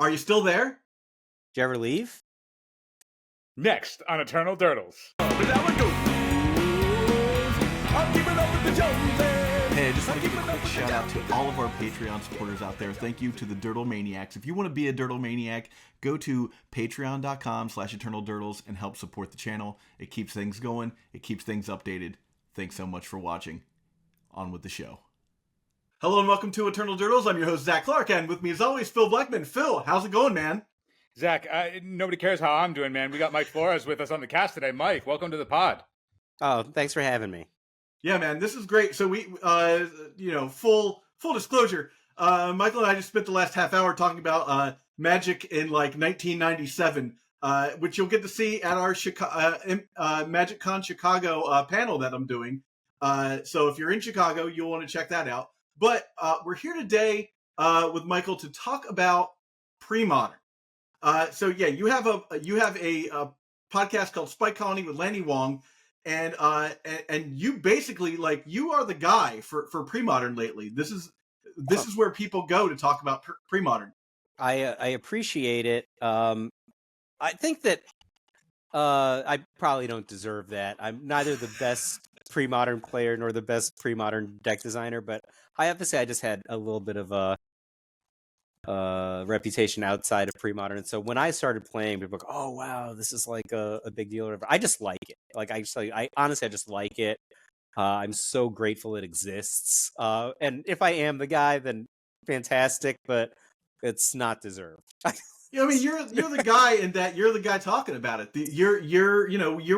Are you still there? Did you ever leave? Next on Eternal Durdles. Hey, I just want to give a quick shout out to all of our Patreon supporters out there. Thank you to the Durdle Maniacs. If you want to be a Durdle Maniac, go to patreon.com/eternaldurdles and help support the channel. It keeps things going. It keeps things updated. Thanks so much for watching. On with the show. Hello and welcome to Eternal Durdles. I'm your host, Zach Clark, and with me as always, Phil Blackman. Phil, how's it going, man? Zach, nobody cares how I'm doing, man. We got Mike Flores with us on the cast today. Mike, welcome to the pod. Oh, thanks for having me. Yeah, man, this is great. So we, full disclosure, Michael and I just spent the last half hour talking about Magic in like 1997, which you'll get to see at our MagicCon Chicago panel that I'm doing. So if you're in Chicago, you'll want to check that out. But we're here today with Michael to talk about Premodern. So yeah, you have a podcast called Spike Colony with Lanny Wong. And you basically you are the guy for Premodern lately. This is where people go to talk about Premodern. I appreciate it. I think that I probably don't deserve that. I'm neither the best Premodern player nor the best Premodern deck designer, but I have to say I just had a little bit of a reputation outside of Premodern. And so when I started playing, people were like, oh wow, this is like a big deal or whatever. I just like it. I honestly just like it. I'm so grateful it exists. And if I am the guy, then fantastic, but it's not deserved. Yeah, I mean, you're the guy in that you're the guy talking about it. You're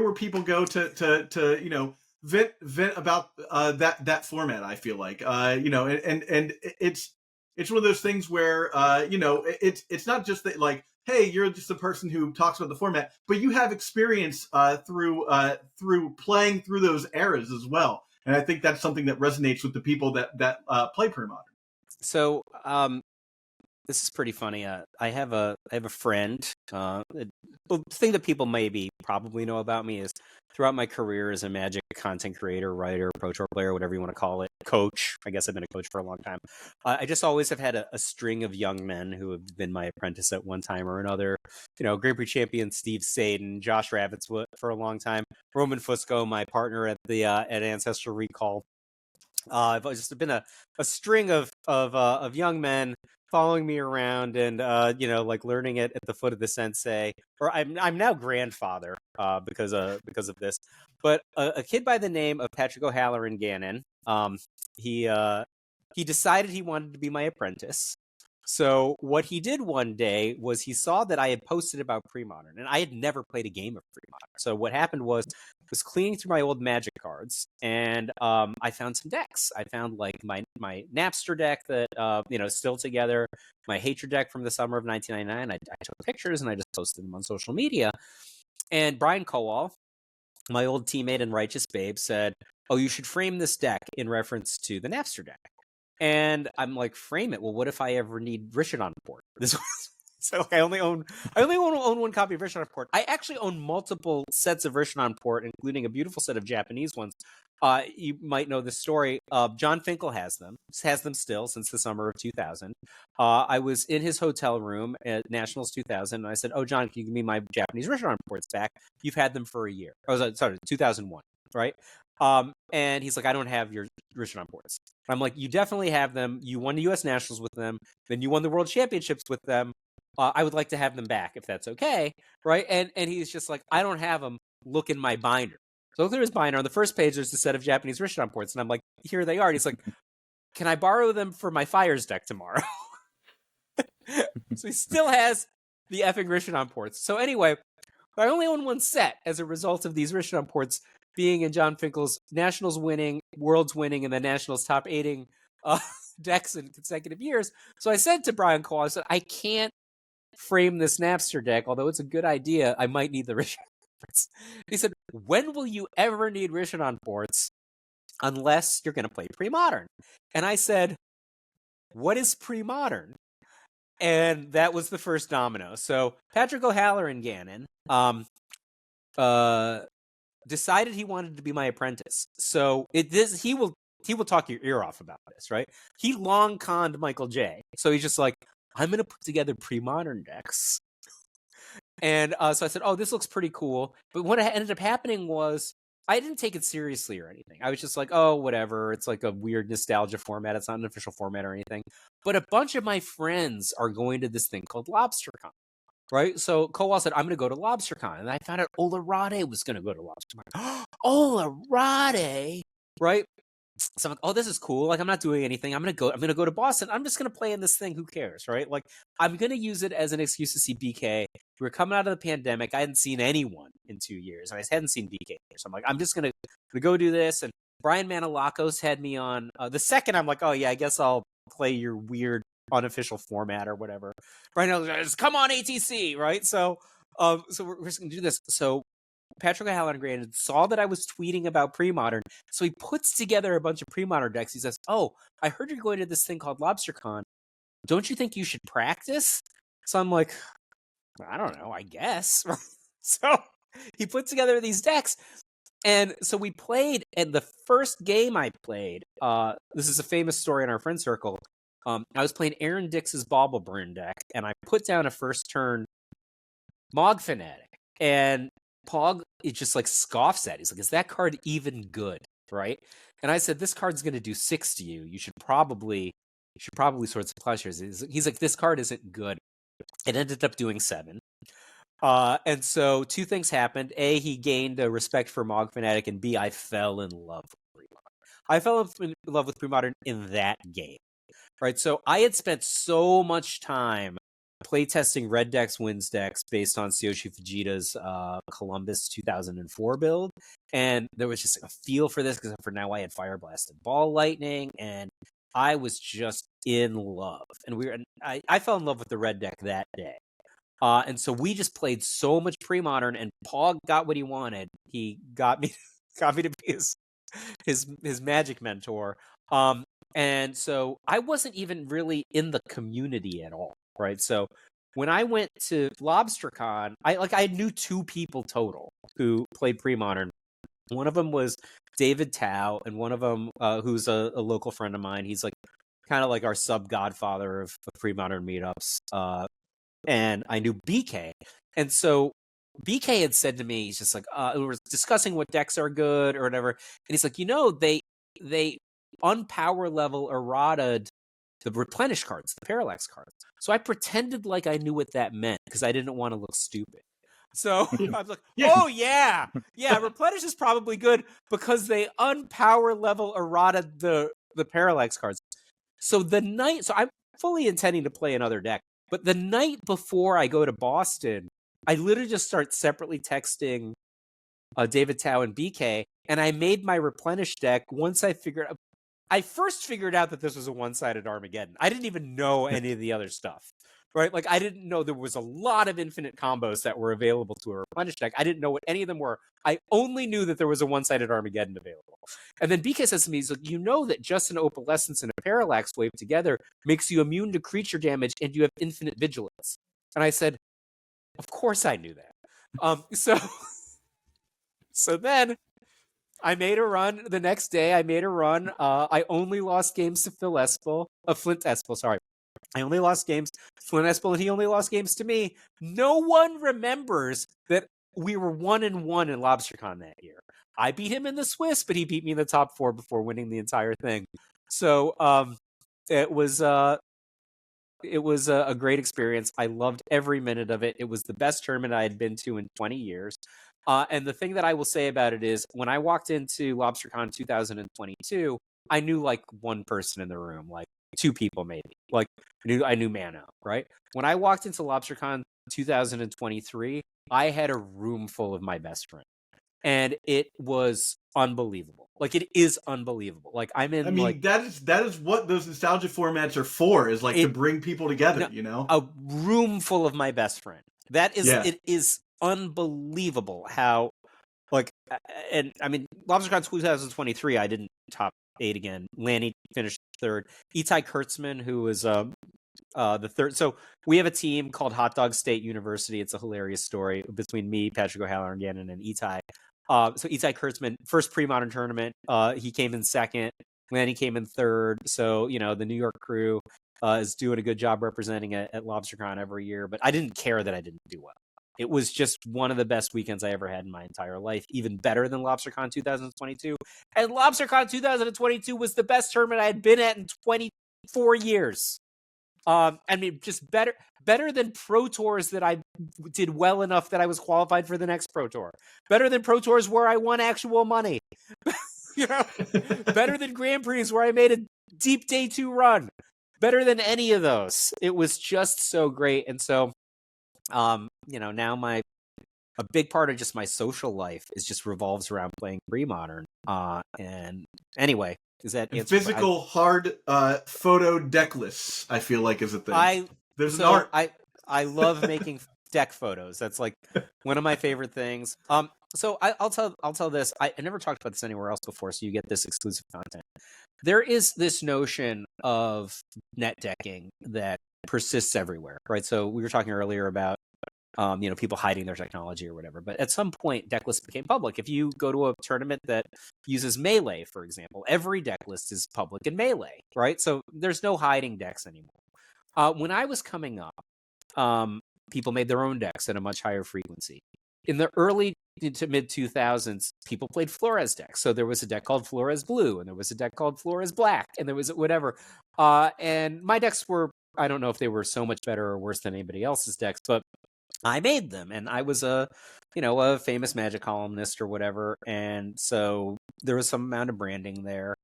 where people go to vent about that format. I feel like and it's one of those things where it's not just that hey, you're just a person who talks about the format, but you have experience through playing through those eras as well. And I think that's something that resonates with the people that play Premodern. So this is pretty funny. I have a friend. The thing that people probably know about me is throughout my career as a Magic content creator, writer, Pro Tour player, whatever you want to call it, coach. I guess I've been a coach for a long time. I just always have had a string of young men who have been my apprentice at one time or another. Grand Prix champion Steve Sadin, Josh Ravitz for a long time, Roman Fusco, my partner at Ancestral Recall. I've just been a string of young men following me around and learning it at the foot of the sensei. Or I'm now grandfather because of this. But a kid by the name of Patrick O'Halloran Gannon, he decided he wanted to be my apprentice. So what he did one day was he saw that I had posted about Premodern, and I had never played a game of Premodern. So what happened was I was cleaning through my old Magic cards, and I found some decks. I found my Napster deck that still together, my Hatred deck from the summer of 1999. I took pictures and I just posted them on social media. And Brian Kowal, my old teammate in Righteous Babe, said, "Oh, you should frame this deck in reference to the Napster deck." And I'm like, frame it. Well, what if I ever need Rishodon port? So I only own one copy of Rishodon port. I actually own multiple sets of Rishodon port, including a beautiful set of Japanese ones. You might know this story. John Finkel has them still since the summer of 2000. I was in his hotel room at Nationals 2000, and I said, "Oh, John, can you give me my Japanese Rishodon ports back? You've had them for a year." Oh, sorry, 2001, right? And he's like, "I don't have your Rishodon ports." I'm like, "You definitely have them. You won the U.S. Nationals with them. Then you won the World Championships with them. I would like to have them back if that's okay." Right? And he's just like, "I don't have them. Look in my binder." So look through his binder. On the first page, there's a set of Japanese Rishodon ports. And I'm like, "Here they are." And he's like, "Can I borrow them for my Fires deck tomorrow?" So he still has the effing Rishodon ports. So anyway, I only own one set as a result of these Rishodon ports being in John Finkel's Nationals winning, Worlds winning, and then Nationals top 8ing decks in consecutive years. So I said to Brian Cole, I said, "I can't frame this Napster deck, although it's a good idea. I might need the Rishodon ports." He said, "When will you ever need Rishodon ports unless you're going to play Premodern?" And I said, "What is Premodern?" And that was the first domino. So Patrick O'Halloran Gannon decided he wanted to be my apprentice. So he will talk your ear off about this, right? He long conned MichaelJ. So he's just like, I'm going to put together pre-modern decks. And so I said, oh, this looks pretty cool. But what ended up happening was I didn't take it seriously or anything. I was just like, oh, whatever. It's like a weird nostalgia format. It's not an official format or anything. But a bunch of my friends are going to this thing called LobsterCon, right? So Kowal said, I'm going to go to LobsterCon. And I found out Olarade was going to go to LobsterCon. Olarade, right? So I'm like, oh, this is cool. Like, I'm not doing anything. I'm gonna go to Boston. I'm just gonna play in this thing. Who cares, right? Like, I'm gonna use it as an excuse to see BK. We were coming out of the pandemic. I hadn't seen anyone in 2 years, and I hadn't seen BK. So I'm like, I'm just gonna go do this. And Brian Manolakos had me on. The second I'm like, oh yeah, I guess I'll play your weird unofficial format or whatever. Brian goes, come on ATC, right? So we're just gonna do this. So Patrick O'Halloran saw that I was tweeting about Premodern, so he puts together a bunch of Premodern decks. He says, oh, I heard you're going to this thing called LobsterCon. Don't you think you should practice? So I'm like, I don't know, I guess. So he put together these decks, and so we played, and the first game I played, this is a famous story in our friend circle, I was playing Aaron Dix's Bauble Burn deck, and I put down a first turn Mog Fanatic, and Pog, it just like scoffs at it. He's like, is that card even good? Right? And I said, this card's going to do 6 to you. You should probably sort some pleasures. He's like, this card isn't good. It ended up doing 7. And so 2 things happened. A, he gained a respect for Mog Fanatic, and B, I fell in love with Premodern. I fell in love with Premodern in that game. Right? So I had spent so much time playtesting red decks, wins decks based on Tsuyoshi Fujita's Columbus 2004 build, and there was just a feel for this because for now I had Fire Blasted Ball Lightning, and I was just in love. And I fell in love with the red deck that day, and so we just played so much Premodern, and Pog got what he wanted. He got me to be his Magic mentor. And so I wasn't even really in the community at all. Right. So when I went to LobsterCon, I knew 2 people total who played Premodern. One of them was David Tao, and one of them who's a local friend of mine. He's like kind of like our sub godfather of Premodern meetups. And I knew BK. And so BK had said to me, he's just like, we were discussing what decks are good or whatever. And he's like, they unpower level errata'd the replenish cards, the parallax cards. So I pretended like I knew what that meant because I didn't want to look stupid. So I was like, oh yeah, replenish is probably good because they unpower level errata the parallax cards. So I'm fully intending to play another deck, but the night before I go to Boston, I literally just start separately texting David Tao and BK, and I made my replenish deck once I first figured out that this was a one-sided Armageddon. I didn't even know any of the other stuff, right? Like, I didn't know there was a lot of infinite combos that were available to a replenish deck. I didn't know what any of them were. I only knew that there was a one-sided Armageddon available. And then BK says to me, he's like, you know that just an Opalescence and a Parallax Wave together makes you immune to creature damage and you have infinite vigilance. And I said, of course I knew that. So then I made a run the next day. I only lost games to Flint Espel, sorry. I only lost games to Flint Espel, and he only lost games to me. No one remembers that we were 1-1 in LobsterCon that year. I beat him in the Swiss, but he beat me in the top 4 before winning the entire thing. So it was a great experience. I loved every minute of it. It was the best tournament I had been to in 20 years. And the thing that I will say about it is when I walked into LobsterCon 2022, I knew like one person in the room, like 2 people maybe. Like I knew Mano, right? When I walked into LobsterCon 2023, I had a room full of my best friend. And it was unbelievable. Like, it is unbelievable. Like, I'm in. I mean, like, that is what those nostalgia formats are for. Is like to bring people together. You know, a room full of my best friend. That is. Yeah. It is unbelievable how. Like, and I mean, LobsterCon 2023, I didn't top 8 again. Lanny finished 3rd. Itai Kurtzman, who was the 3rd. So we have a team called Hot Dog State University. It's a hilarious story between me, Patrick O'Halloran, and Itai. So Itai Kurtzman, first Premodern tournament, he came in 2nd. Lanny came in 3rd. So, the New York crew is doing a good job representing it at LobsterCon every year, but I didn't care that I didn't do well. It was just one of the best weekends I ever had in my entire life, even better than LobsterCon 2022. And LobsterCon 2022 was the best tournament I had been at in 24 years. I mean, just better than Pro Tours that I did well enough that I was qualified for the next Pro Tour. Better than Pro Tours where I won actual money. Better than Grand Prix where I made a deep day 2 run. Better than any of those. It was just so great. And so, now a big part of just my social life is just revolves around playing Premodern. And anyway, is that physical hard photo deck lists? I feel like is a thing. There's an art. I love making deck photos. That's like one of my favorite things. So I'll tell this. I never talked about this anywhere else before, so you get this exclusive content. There is this notion of net decking that persists everywhere, right? So we were talking earlier about people hiding their technology or whatever. But at some point, deck lists became public. If you go to a tournament that uses Melee, for example, every deck list is public in Melee, right? So there's no hiding decks anymore. When I was coming up, people made their own decks at a much higher frequency. In the early to mid 2000s, people played Flores decks. So there was a deck called Flores Blue, and there was a deck called Flores Black, and there was whatever. And my decks were, I don't know if they were so much better or worse than anybody else's decks, but I made them, and I was a famous Magic columnist or whatever, and so there was some amount of branding there.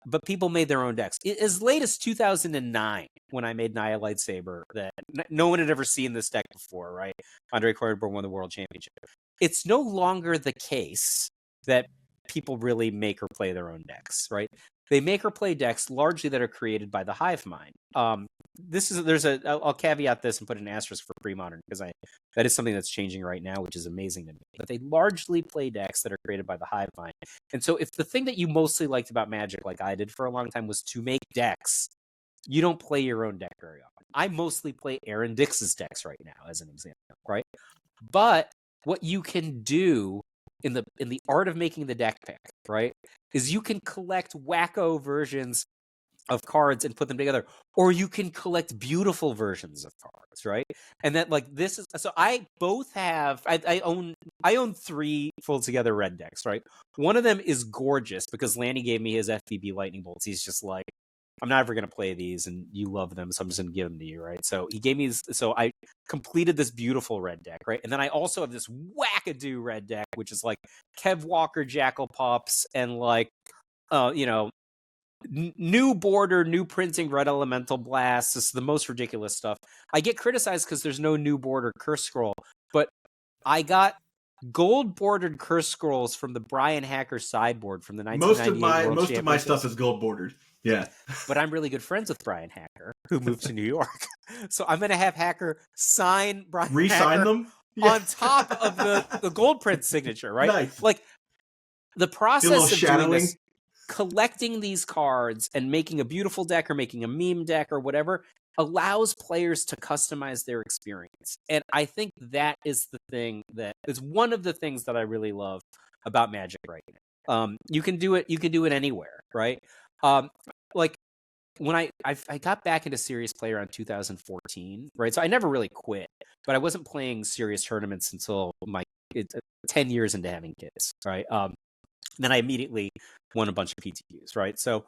But people made their own decks. As late as 2009, when I made Naya Lightsaber, that no one had ever seen this deck before, right? Andre Cronenberg won the World Championship. It's no longer the case that people really make or play their own decks, right? They make or play decks largely that are created by the hive mind. I'll caveat this and put an asterisk for Premodern because that is something that's changing right now, which is amazing to me. But they largely play decks that are created by the hive mind. And so if the thing that you mostly liked about Magic, like I did for a long time, was to make decks, you don't play your own deck very often. I mostly play Aaron Dix's decks right now, as an example, right? But what you can do in the art of making the deck pick, right, is you can collect wacko versions of cards and put them together, or you can collect beautiful versions of cards, right? And that, like, this is so I both have I own 3 full together red decks, right? One of them is gorgeous because Lanny gave me his FBB lightning bolts. He's just like, I'm not ever going to play these, and you love them, so I'm just going to give them to you, right? So he gave me so I completed this beautiful red deck, right? And then I also have this wackadoo red deck, which is like Kev Walker Jackal Pups and like, new border, new printing, red elemental blast. This is the most ridiculous stuff. I get criticized because there's no new border curse scroll, but I got gold bordered curse scrolls from the Brian Hacker sideboard from the 1998 most of my stuff is gold bordered. Yeah. But I'm really good friends with Brian Hacker, who moved to New York. So I'm going to have Hacker sign Brian Hacker them on top of the gold print signature, right? Nice. Like the process of shadowing. doing this, collecting these cards and making a beautiful deck or making a meme deck or whatever allows players to customize their experience. And I think that is the thing that is one of the things that I really love about Magic right now. You can do it anywhere, right? Like when I got back into serious play around 2014, right? So I never really quit, but I wasn't playing serious tournaments until 10 years into having kids, right? Then I immediately won a bunch of PTQs, right? So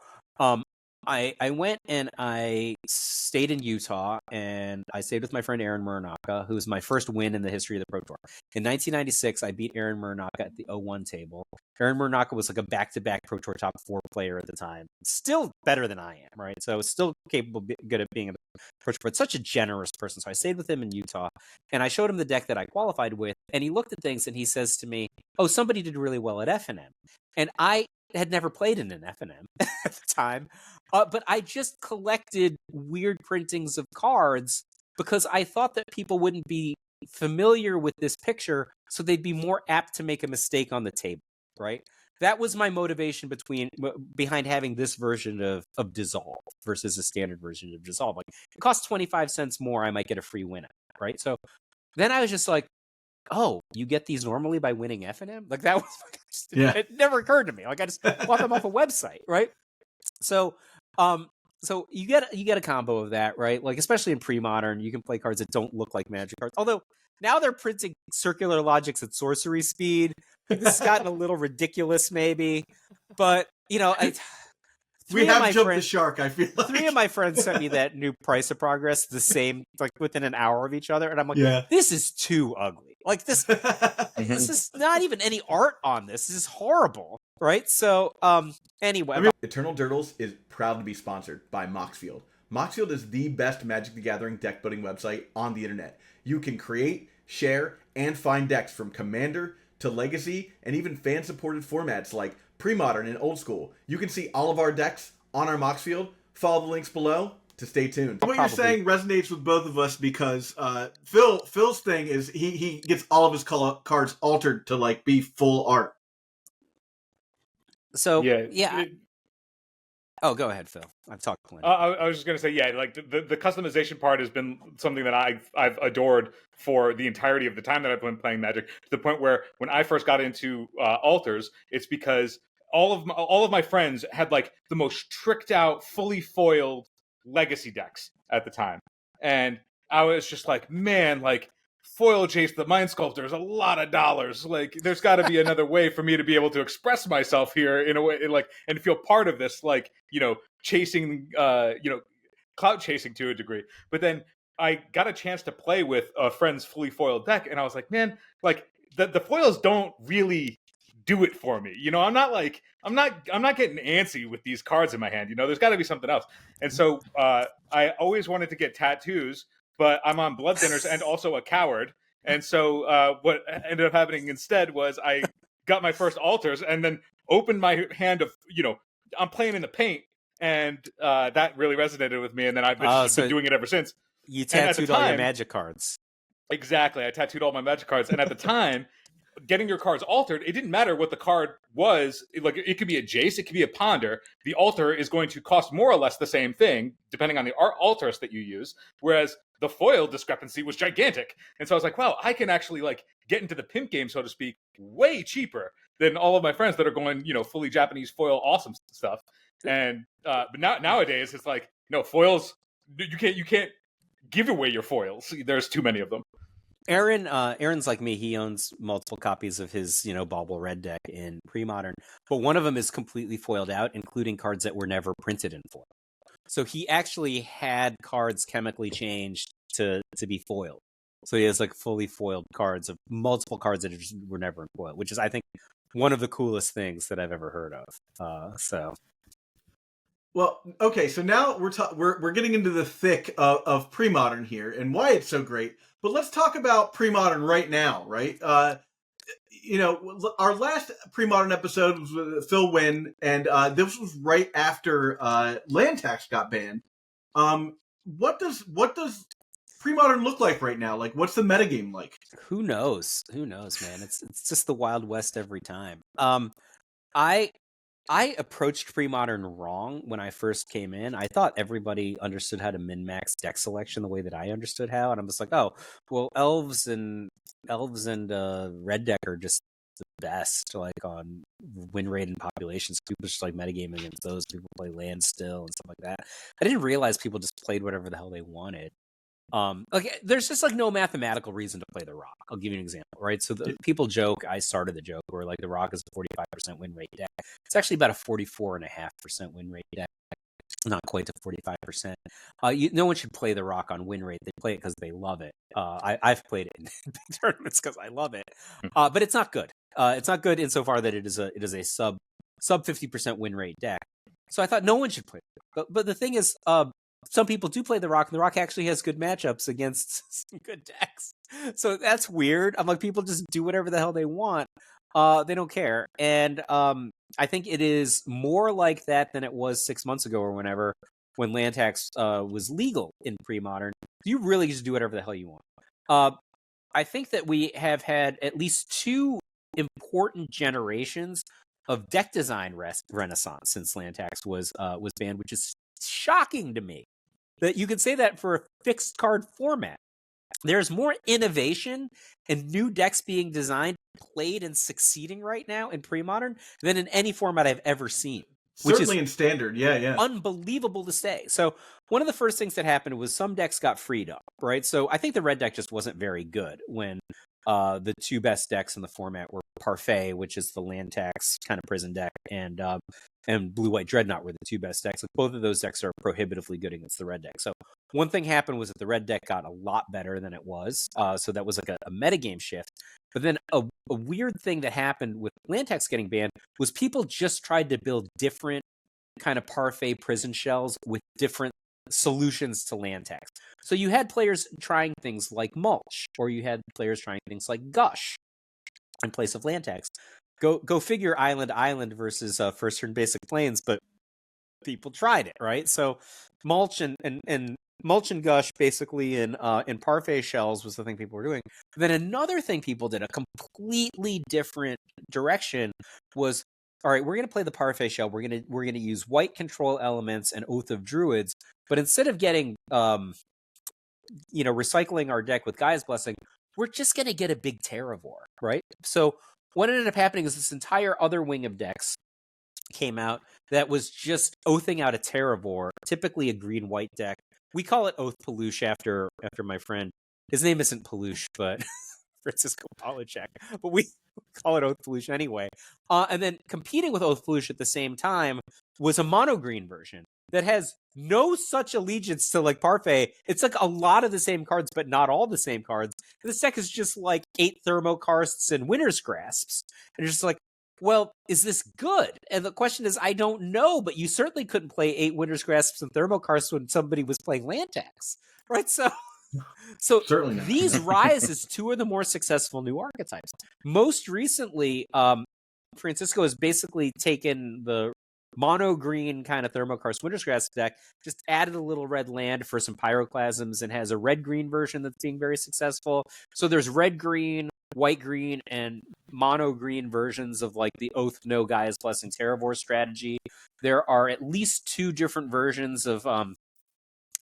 I went and I stayed in Utah, and I stayed with my friend Aaron Muranaka, who was my first win in the history of the Pro Tour. In 1996, I beat Aaron Muranaka at the 01 table. Aaron Muranaka was like a back-to-back Pro Tour top 4 player at the time. Still better than I am, right? So still capable, good at being a Pro Tour, but such a generous person. So I stayed with him in Utah, and I showed him the deck that I qualified with, and he looked at things, and he says to me, "Oh, somebody did really well at FNM." And I had never played in an FNM at the time, but I just collected weird printings of cards because I thought that people wouldn't be familiar with this picture, so they'd be more apt to make a mistake on the table, right? That was my motivation behind having this version of Dissolve versus a standard version of Dissolve. Like, it costs 25 cents more, I might get a free win, right? So then I was just like, oh, you get these normally by winning FNM? Like, that was, it never occurred to me. Like, I just bought them off a website, right? So So you get a combo of that, right? Like especially in pre-modern, you can play cards that don't look like Magic cards. Although now they're printing circular logics at sorcery speed. Like this has gotten a little ridiculous, maybe. But we have jumped the shark. I feel like 3 of my friends sent me that new Price of Progress, the same, like within an hour of each other, and I'm like, this is too ugly. Like this, this is not even any art on this. This is horrible, right? So, anyway, Eternal Durdles is proud to be sponsored by Moxfield. Moxfield is the best Magic the Gathering deck building website on the internet. You can create, share, and find decks from Commander to Legacy, and even fan-supported formats like Premodern and Old School. You can see all of our decks on our Moxfield. Follow the links below to stay tuned. What you're saying resonates with both of us because Phil's thing is he gets all of his cards altered to like be full art. So oh, go ahead, Phil. I've talked plenty. I was just gonna say, like the customization part has been something that I've adored for the entirety of the time that I've been playing Magic. To the point where when I first got into alters, it's because all of my friends had like the most tricked out, fully foiled legacy decks at the time, and I was just like, man, like foil Jace the Mind Sculptor is a lot of dollars. Like, there's got to be another way for me to be able to express myself here in a way, like, and feel part of this, like, chasing, clout chasing to a degree. But then I got a chance to play with a friend's fully foiled deck, and I was like, man, like the foils don't really do it for me. I'm not getting antsy with these cards in my hand. There's got to be something else. And so I always wanted to get tattoos, but I'm on blood thinners and also a coward. And so what ended up happening instead was I got my first altars and then opened my hand of, I'm playing in the paint. And that really resonated with me. And then I've been doing it ever since. You tattooed all your Magic cards. Exactly. I tattooed all my Magic cards. And at the time, getting your cards altered, it didn't matter what the card was. It could be a Jace, it could be a Ponder. The altar is going to cost more or less the same thing, depending on the altars that you use. Whereas the foil discrepancy was gigantic. And so I was like, wow, I can actually get into the pimp game, so to speak, way cheaper than all of my friends that are going, fully Japanese foil awesome stuff. And but nowadays it's like, no, foils, you can't give away your foils. There's too many of them. Aaron's like me. He owns multiple copies of his, Bauble Red deck in Premodern, but one of them is completely foiled out, including cards that were never printed in foil. So he actually had cards chemically changed to be foiled. So he has fully foiled cards of multiple cards that just were never in foil, which is, I think, one of the coolest things that I've ever heard of. Well, okay, so now we're getting into the thick of Premodern here and why it's so great. But let's talk about Premodern right now, right? Our last Premodern episode was with Phil Wynn, and this was right after land tax got banned. What does Premodern look like right now? Like, what's the metagame like? Who knows, man? It's just the Wild West every time. I approached Premodern wrong when I first came in. I thought everybody understood how to min-max deck selection the way that I understood how, and I'm just like, oh, well, elves and red deck are just the best, on win rate and populations. People just metagaming against those. People play land still and stuff like that. I didn't realize people just played whatever the hell they wanted. There's just no mathematical reason to play the Rock. I'll give you an example, right? So people joke, I started the joke, where the Rock is a 45% win rate deck. It's actually about a 44.5% win rate deck, not quite to 45%. No one should play the Rock on win rate. They play it because they love it. I've played it in big tournaments because I love it, but it's not good. It's not good insofar that it is a sub 50% win rate deck. So I thought no one should play it. But the thing is, some people do play the Rock, and the Rock actually has good matchups against some good decks. So that's weird. I'm like, people just do whatever the hell they want. They don't care. And I think it is more like that than it was 6 months ago or whenever, when land tax was legal in Premodern. You really just do whatever the hell you want. I think that we have had at least 2 important generations of deck design renaissance since land tax was banned, which is shocking to me that you could say that for a fixed card format. There's more innovation and new decks being designed, played, and succeeding right now in Premodern than in any format I've ever seen. which Certainly is in standard. Yeah. unbelievable to say. So one of the first things that happened was some decks got freed up, right? So I think the red deck just wasn't very good when the two best decks in the format were Parfait, which is the land tax kind of prison deck, and Blue-White Dreadnought were the two best decks. Like, both of those decks are prohibitively good against the red deck. So one thing happened was that the red deck got a lot better than it was. So that was like a metagame shift. But then a weird thing that happened with land tax getting banned was people just tried to build different kind of Parfait prison shells with different solutions to land tax. So you had players trying things like mulch, or you had players trying things like gush in place of land tax. Go figure island versus first turn basic planes, but people tried it, right? So mulch and mulch and gush basically in Parfait shells was the thing people were doing. Then another thing people did, a completely different direction, was, all right, we're going to play the Parfait shell. We're going to use white control elements and Oath of Druids, but instead of getting recycling our deck with Gaia's Blessing, we're just going to get a big Terravore, right? So what ended up happening is this entire other wing of decks came out that was just oathing out a Terravore, typically a green-white deck. We call it Oath Peluche after my friend. His name isn't Peluche, but Francisco Polachek. But we call it Oath Peluche anyway. And then competing with Oath Peluche at the same time was a mono-green version that has no such allegiance to like Parfait. It's like a lot of the same cards, but not all the same cards. And this deck is just like 8 Thermokarsts and Winter's Grasps. And you're just like, well, is this good? And the question is, I don't know, but you certainly couldn't play 8 Winter's Grasps and Thermokarsts when somebody was playing land tax, right? So Certainly not. These rise as two of the more successful new archetypes. Most recently, Francisco has basically taken the mono green kind of Thermokarst Winter's Grasp deck, just added a little red land for some pyroclasms, and has a red green version that's being very successful. So there's red green, white green, and mono green versions of like the Oath No Gaia's Blessing Terravore strategy. There are at least 2 different versions of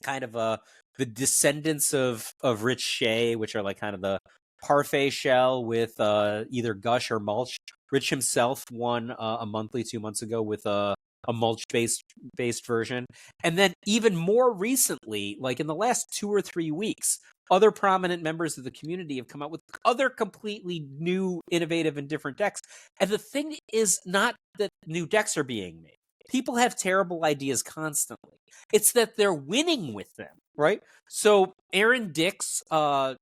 the descendants of Rich Shea, which are like kind of the Parfait shell with either Gush or Mulch. Rich himself won a monthly 2 months ago with a mulch-based version. And then even more recently, like in the last 2 or 3 weeks, other prominent members of the community have come out with other completely new, innovative, and different decks. And the thing is not that new decks are being made. People have terrible ideas constantly. It's that they're winning with them, right? So Aaron Dix, I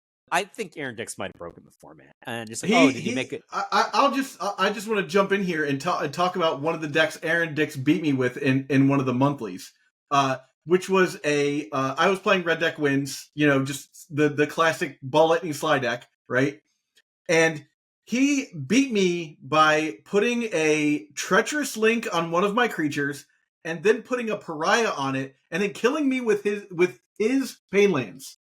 think Aaron Dix might have broken the format, and just like, did he make it? I just want to jump in here and talk about one of the decks Aaron Dix beat me with in one of the monthlies, which was I was playing Red Deck Wins, just the classic Ball Lightning Sly deck, right? And he beat me by putting a Treacherous Link on one of my creatures, and then putting a Pariah on it, and then killing me with his Painlands.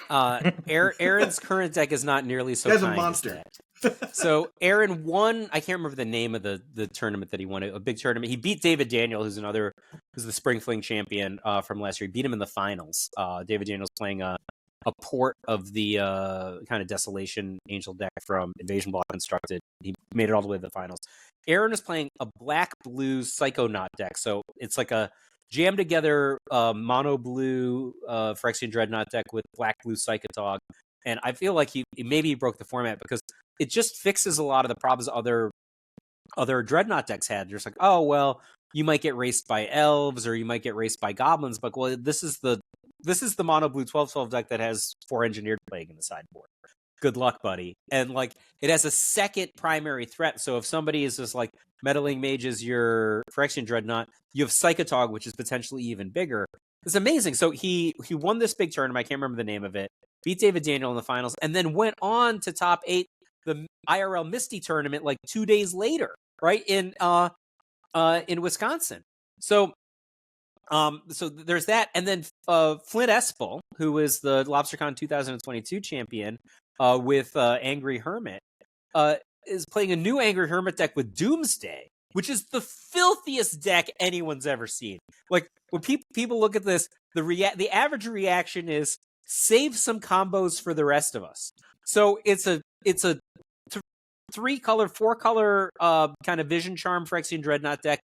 Aaron's current deck is not nearly so He's kind a monster. as that. So Aaron won. I can't remember the name of the tournament that he won. A big tournament. He beat David Daniel, who's the Spring Fling champion from last year. He beat him in the finals. David Daniel's playing a port of the kind of Desolation Angel deck from Invasion Block Constructed. He made it all the way to the finals. Aaron is playing a black-blue Psychonaut deck. So it's like a jam together mono-blue Phyrexian Dreadnought deck with black-blue Psychotog. And I feel like he maybe broke the format because it just fixes a lot of the problems other Dreadnought decks had. Just like, oh, well, you might get raced by elves or you might get raced by goblins, but well, this is the mono-blue 12/12 deck that has 4 Engineered Plague in the sideboard. Good luck, buddy. And like, it has a second primary threat. So if somebody is just like meddling mages your Phyrexian Dreadnought, you have Psychotog, which is potentially even bigger. It's amazing. So he won this big tournament. I can't remember the name of it. Beat David Daniel in the finals, and then went on to top 8 the IRL Misty tournament like 2 days later, right in Wisconsin. So there's that, and then Flint Espel, who is the LobsterCon 2022 champion with Angry Hermit, is playing a new Angry Hermit deck with Doomsday, which is the filthiest deck anyone's ever seen. Like, when people look at this, the average reaction is save some combos for the rest of us. So it's a 3-color, 4-color kind of Vision Charm Phyrexian Dreadnought deck,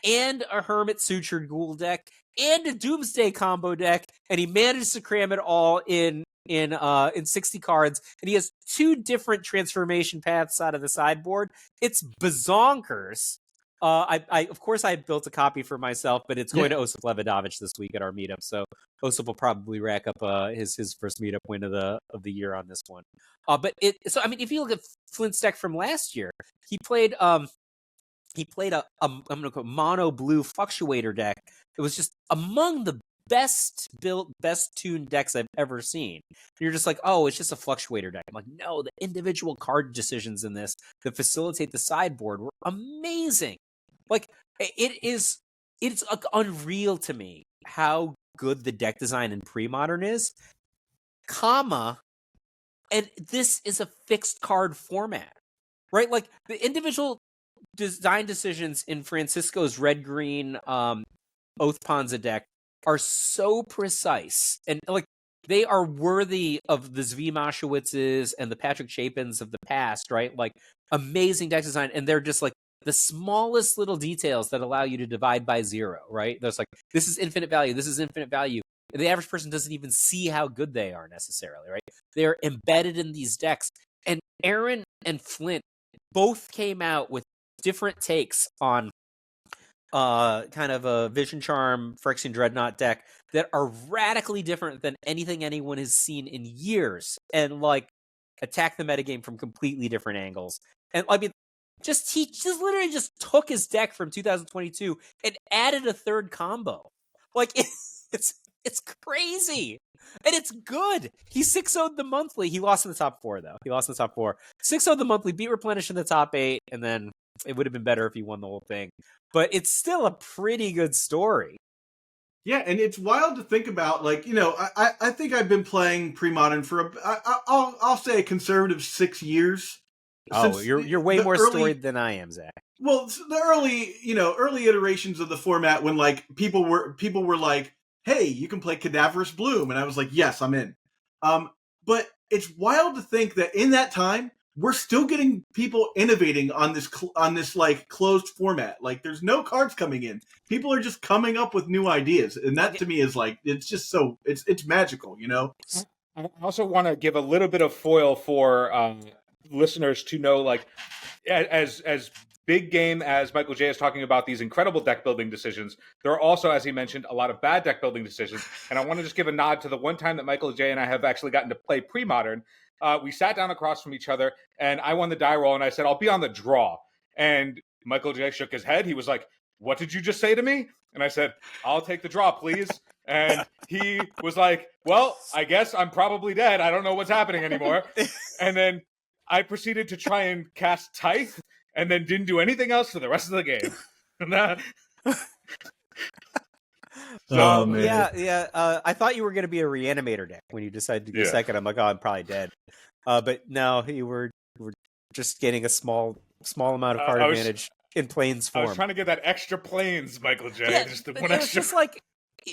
and a Hermit Sutured Ghoul deck and a Doomsday combo deck, and he managed to cram it all in 60 cards, and he has 2 different transformation paths out of the sideboard. It's bazonkers. I of course I built a copy for myself, but it's going to Osip Levidovich this week at our meetup, so Osip will probably rack up his first meetup win of the year on this one. But if you look at Flint's deck from last year, he played I'm gonna call mono blue fluctuator deck. It was just among the best built, best tuned decks I've ever seen. You're just like, oh, it's just a fluctuator deck. I'm like, no, the individual card decisions in this that facilitate the sideboard were amazing. Like, it's unreal to me how good the deck design in Premodern is, and this is a fixed card format, right? Like, the individual design decisions in Francisco's red-green Oath Ponza deck are so precise, and like they are worthy of the Zvi Mashowitzes and the Patrick Chapins of the past, right? Like, amazing deck design, and they're just like the smallest little details that allow you to divide by 0, right? There's like, this is infinite value, this is infinite value. And the average person doesn't even see how good they are necessarily, right? They're embedded in these decks. And Aaron and Flint both came out with different takes on kind of a Vision Charm Phyrexian Dreadnought deck that are radically different than anything anyone has seen in years, and like attack the metagame from completely different angles. And I mean, he just literally just took his deck from 2022 and added a third combo. Like, it's crazy. And it's good. He 6-0'd the monthly. He lost in the top 4, though. 6-0'd the monthly, beat Replenish in the top 8, and then it would have been better if he won the whole thing. But it's still a pretty good story. Yeah, and it's wild to think about. Like, I think I've been playing Premodern for I'll say a conservative 6 years. Oh, you're way more storied than I am, Zach. Well, the early iterations of the format, when like people were like, "Hey, you can play Cadaverous Bloom," and I was like, "Yes, I'm in." But it's wild to think that in that time, we're still getting people innovating on this like closed format. Like, there's no cards coming in. People are just coming up with new ideas, and that to me is like, it's just so it's magical, I also want to give a little bit of foil for listeners to know, like, as big game as Michael J is talking about these incredible deck building decisions, there are also, as he mentioned, a lot of bad deck building decisions. And I want to just give a nod to the one time that Michael J and I have actually gotten to play Premodern. We sat down across from each other, and I won the die roll, and I said, I'll be on the draw. And Michael J shook his head. He was like, "What did you just say to me?" And I said, "I'll take the draw, please." And he was like, "Well, I guess I'm probably dead. I don't know what's happening anymore." And then I proceeded to try and cast Tithe, and then didn't do anything else for the rest of the game. Oh, man. Yeah. I thought you were going to be a reanimator deck when you decided to go second. I'm like, oh, I'm probably dead. But no, you were just getting a small amount of card advantage in Plains form. I was trying to get that extra Plains, Michael J. Yeah, just the but one it was extra. just like,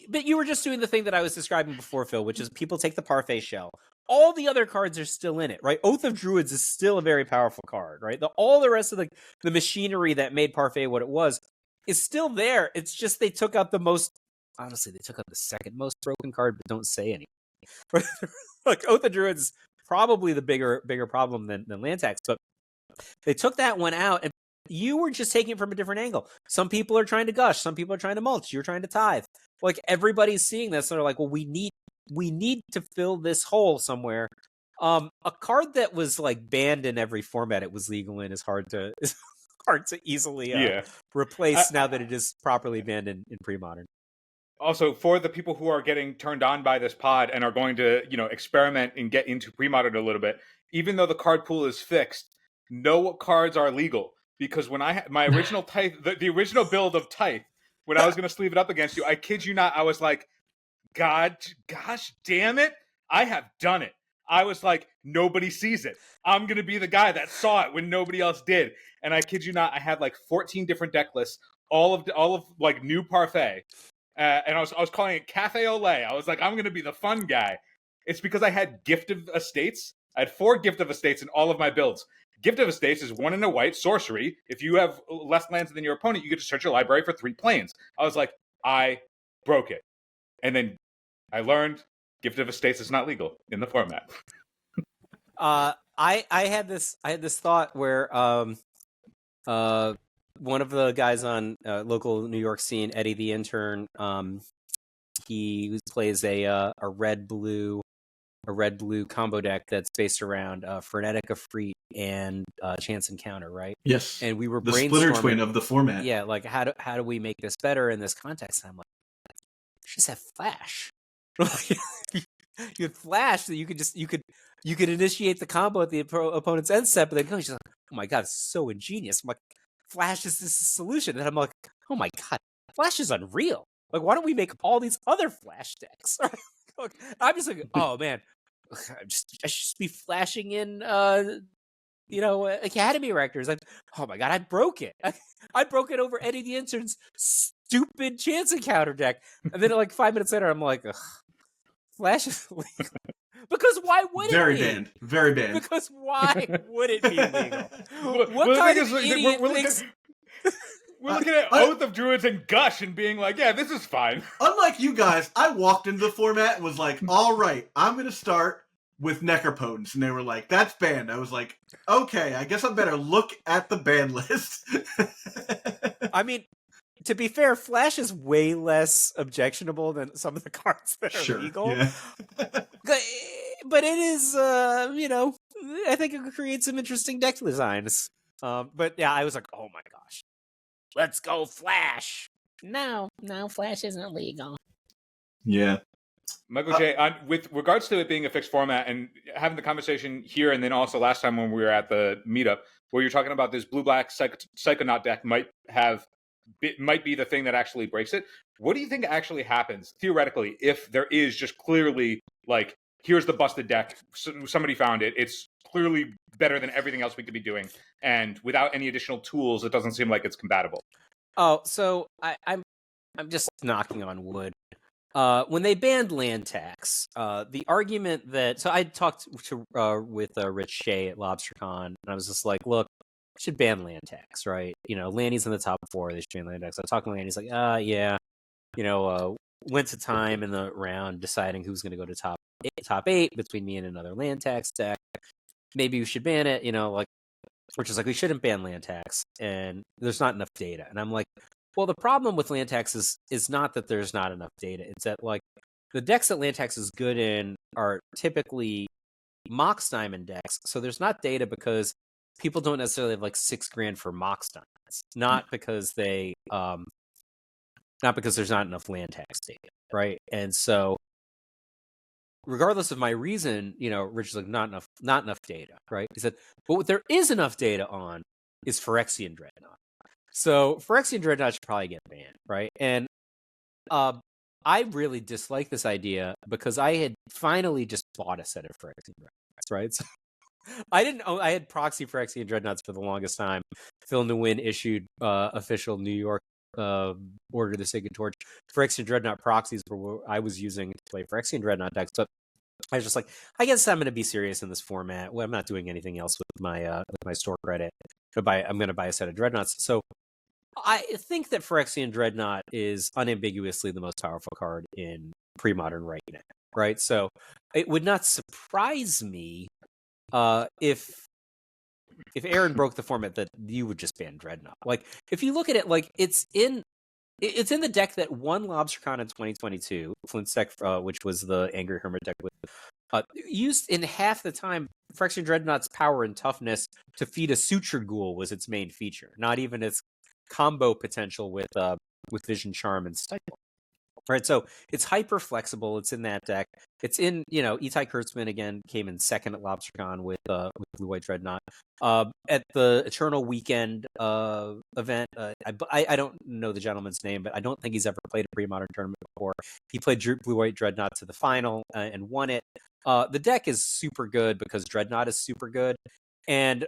but you were just doing the thing that I was describing before, Phil, which is people take the Parfait Shell. All the other cards are still in it, right? Oath of Druids is still a very powerful card, right? All the rest of the machinery that made Parfait what it was is still there. It's just they took out honestly, they took out the second most broken card, but don't say anything. Look, Oath of Druids is probably the bigger problem than land tax, but they took that one out, and you were just taking it from a different angle. Some people are trying to gush, some people are trying to mulch, you're trying to tithe. Like, everybody's seeing this, and they're like, well, we need to fill this hole somewhere. A card that was like banned in every format it was legal in is hard to easily replace now that it is properly banned in Premodern. Also, for the people who are getting turned on by this pod and are going to, experiment and get into Premodern a little bit, even though the card pool is fixed, know what cards are legal. Because when I had my original Tithe, the original build of Tithe, when I was going to sleeve it up against you, I kid you not, I was like, gosh damn it, I have done it. I was like, nobody sees it. I'm going to be the guy that saw it when nobody else did. And I kid you not, I had like 14 different deck lists, all of like new Parfait. And I was calling it Cafe Olay. I was like, I'm going to be the fun guy. It's because I had Gift of Estates. I had 4 Gift of Estates in all of my builds. Gift of Estates is 1 and a white sorcery. If you have less lands than your opponent, you get to search your library for 3 planes. I was like, I broke it. And then I learned Gift of Estates is not legal in the format. I had this thought where one of the guys on local New York scene, Eddie the Intern, he plays a red blue combo deck that's based around Frenetic Efreet and Chance Encounter, right? Yes. And we were the brainstorming, splitter twin of the format. Yeah, like how do we make this better in this context? And I'm like, just have Flash. You had Flash that you could initiate the combo at the opponent's end step, but then she's like, oh my god, it's so ingenious. I'm like, Flash is this solution, and I'm like, oh my god, Flash is unreal. Like, why don't we make all these other Flash decks? I'm just like, oh man, I should just be flashing in, Academy Rectors. Like, oh my god, I broke it. I broke it over Eddie the Intern's stupid Chance Encounter deck, and then like 5 minutes later, I'm like, ugh, Flash is legal. Because why would it be? Very banned. Because why would it be legal? What kind of idiot thinks... We're looking at Oath of Druids and Gush and being like, yeah, this is fine. Unlike you guys, I walked into the format and was like, all right, I'm going to start with Necropotence. And they were like, that's banned. I was like, okay, I guess I better look at the ban list. I mean, to be fair, Flash is way less objectionable than some of the cards that are legal. Yeah. But it is, I think it could create some interesting deck designs. But yeah, I was like, oh my gosh, let's go Flash. No, Flash isn't legal. Yeah. Michael J, with regards to it being a fixed format and having the conversation here, and then also last time when we were at the meetup, where you're talking about this blue-black Psychonaut deck might be the thing that actually breaks it. What do you think actually happens, theoretically, if there is just clearly, like, here's the busted deck, somebody found it, it's clearly better than everything else we could be doing, and without any additional tools, it doesn't seem like it's compatible? Oh, so I'm just knocking on wood. When they banned land tax, the argument that... So I talked with Rich Shea at LobsterCon, and I was just like, look, we should ban land tax, right? Lanny's in the top 4, they should ban land tax. I talked to Lanny, he's like, yeah. Went to time in the round deciding who's going to go to top 8 between me and another land tax deck. Maybe we should ban it, which is like, we shouldn't ban land tax, and there's not enough data. And I'm like, well, the problem with land tax is not that there's not enough data. It's that, like, the decks that land tax is good in are typically Mox Diamond decks. So there's not data because people don't necessarily have like $6,000 for Mox Diamonds. Not because there's not enough land tax data, right? And so, regardless of my reason, Rich is like, not enough data, right? He said, but what there is enough data on is Phyrexian Dreadnought. So Phyrexian Dreadnought should probably get banned, right? And I really dislike this idea because I had finally just bought a set of Phyrexian Dreadnoughts, right? So I had proxy Phyrexian Dreadnoughts for the longest time. Phil Nguyen issued official New York Order of the Sacred Torch Phyrexian Dreadnought proxies were what I was using to play Phyrexian Dreadnought decks. So I was just like, I guess I'm going to be serious in this format. Well, I'm not doing anything else with my store credit. I'm going to buy a set of Dreadnoughts. So I think that Phyrexian Dreadnought is unambiguously the most powerful card in Premodern right now, right? So it would not surprise me if Aaron broke the format that you would just ban Dreadnought. Like, if you look at it, like, it's in the deck that won LobsterCon in 2022, Flint's deck, which was the Angry Hermit deck, with used in half the time. Phyrexian Dreadnought's power and toughness to feed a Sutured Ghoul was its main feature, not even its combo potential with Vision Charm and Stifle. Right, so it's hyper flexible. It's in that deck. It's in, Itai Kurtzman again came in second at LobsterCon with Blue White Dreadnought. At the Eternal Weekend event, I don't know the gentleman's name, but I don't think he's ever played a Premodern tournament before. He played Blue White Dreadnought to the final and won it. The deck is super good because Dreadnought is super good, and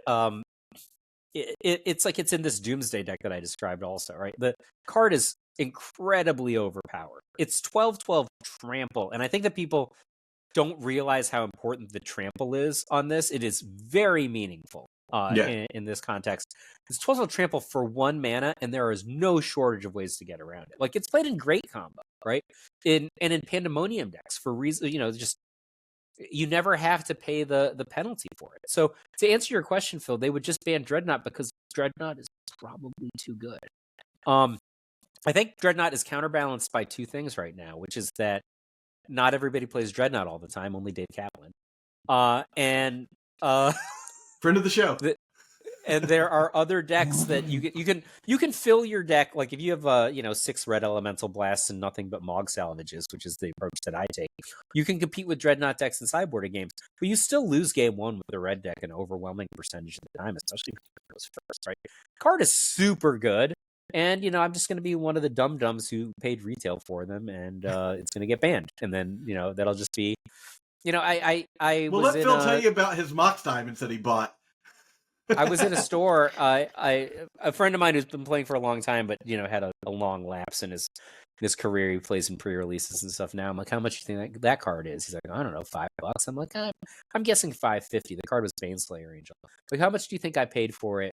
it's like it's in this Doomsday deck that I described also, right? The card is incredibly overpowered. It's 12/12 trample, and I think that people don't realize how important the trample is on this. It is very meaningful. in this context. It's 12-12 trample for 1 mana, and there is no shortage of ways to get around it. Like, it's played in great combo, right? In Pandemonium decks for reasons, just you never have to pay the penalty for it. So to answer your question, Phil, they would just ban Dreadnought because Dreadnought is probably too good. I think Dreadnought is counterbalanced by 2 things right now, which is that not everybody plays Dreadnought all the time, only Dave Kaplan. And friend of the show. And there are other decks that you can fill your deck, like if you have 6 red elemental blasts and nothing but Mog salvages, which is the approach that I take. You can compete with Dreadnought decks in sideboarded games, but you still lose game 1 with the red deck an overwhelming percentage of the time, especially if it goes first, right? The card is super good, and I'm just going to be one of the dum-dums who paid retail for them, and it's going to get banned, and then that'll just be I well, was let Phil tell you about his Mox Diamonds that he bought. I was in a store. A friend of mine who's been playing for a long time, but had a long lapse in his career. He plays in pre-releases and stuff now. I'm like, how much do you think that card is? He's like, I don't know, $5. I'm like, I'm guessing $5.50. The card was Baneslayer Angel. Like, how much do you think I paid for it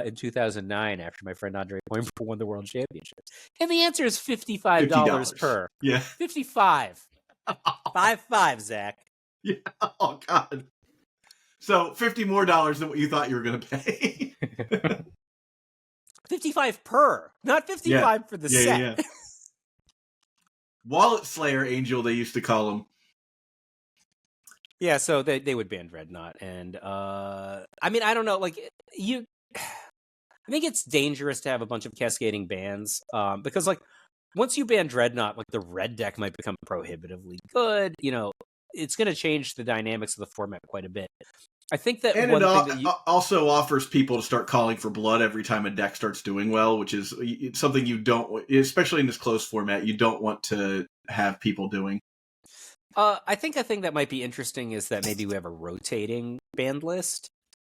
in 2009 after my friend Andre Coimbra won the World Championship? And the answer is $55 per. Yeah, 55. 5.5, Zach. Yeah. Oh God. So $50 more than what you thought you were going to pay. 55 per, not 55 for the set. Yeah. Wallet Slayer Angel, they used to call him. Yeah, so they would ban Dreadnought, and I don't know, like I think it's dangerous to have a bunch of cascading bans, because like once you ban Dreadnought, like the red deck might become prohibitively good. It's going to change the dynamics of the format quite a bit. I think that and it also offers people to start calling for blood every time a deck starts doing well, which is something you don't, especially in this close format, you don't want to have people doing. I think a thing that might be interesting is that maybe we have a rotating banned list,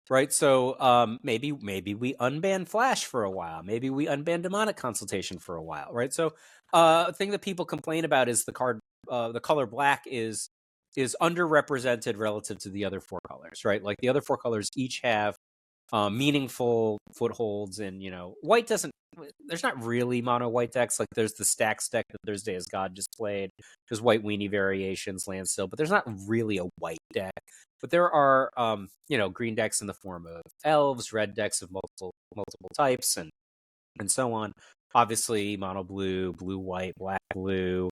right? So maybe we unban Flash for a while. Maybe we unban Demonic Consultation for a while, right? So a thing that people complain about is the color black is underrepresented relative to the other 4 colors, right? Like the other 4 colors each have meaningful footholds, and white doesn't. There's not really mono white decks. Like there's the Stacks deck that Thursday as God just played. There's white weenie variations, land still, but there's not really a white deck. But there are green decks in the form of elves, red decks of multiple types, and so on. Obviously, mono blue, blue white, black blue.